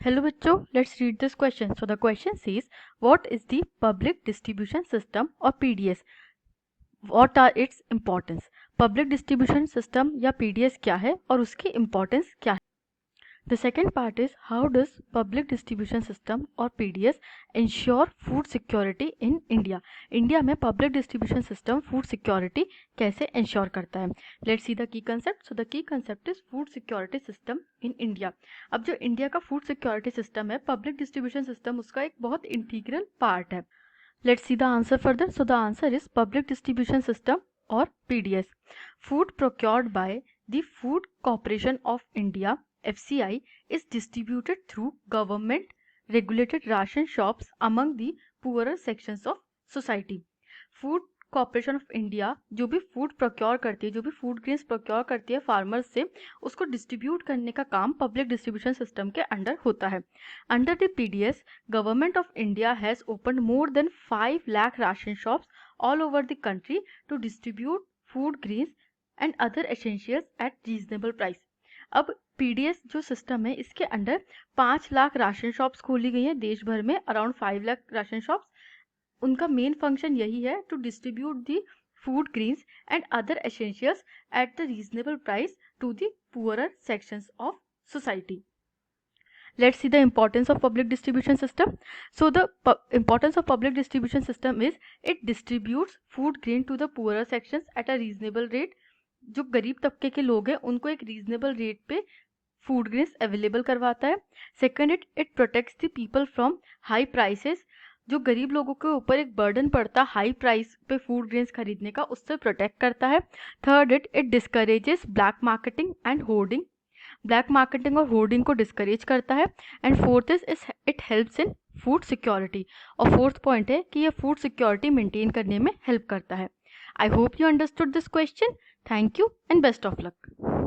Hello bachcho, let's read this question. So the question says, what is the public distribution system or PDS? What are its importance? Public distribution system या PDS क्या है और उसकी importance क्या है? The second part is, how does public distribution system or PDS ensure food security in India? India में public distribution system food security कैसे ensure करता है? Let's see the key concept. So the key concept is food security system in India. अब जो India का food security system है, public distribution system उसका एक बहुत integral part है. Let's see the answer further. So the answer is public distribution system or PDS. Food procured by the Food Corporation of India FCI is distributed through government regulated ration shops among the poorer sections of society. Food corporation of India जो भी food procure करती है, जो भी food grains procure करती है farmers से, उसको डिस्ट्रीब्यूट करने का काम पब्लिक डिस्ट्रीब्यूशन सिस्टम के अंडर होता है. Under the PDS, government of India has open more than 5 lakh ration shops all over the country to distribute food grains and other essentials at reasonable price. अब PDS जो system है, इसके under 5 lakh ration shops खोली गई हैं देश भर में, अराउंड 5 लाख राशन शॉप्स. उनका मेन फंक्शन यही है to distribute the food grains and other essentials at the reasonable price to the poorer sections of society. Let's see the importance of public distribution system. So the importance of public distribution system is it distributes food grain to the poorer sections at a reasonable rate. जो गरीब तबके के लोग हैं उनको एक reasonable rate पे food grains available करवाता है. Second, it protects the people from high prices. जो गरीब लोगों के ऊपर एक बर्डन पड़ता है हाई प्राइस पे फूड ग्रेन्स खरीदने का, उससे प्रोटेक्ट करता है. Third, it discourages black marketing and hoarding. Black marketing और होर्डिंग को डिस्करेज करता है. And fourth is it helps in food security. और फोर्थ पॉइंट है कि ये फूड सिक्योरिटी मेंटेन करने में हेल्प करता है. I hope you understood this question. Thank you and best of luck.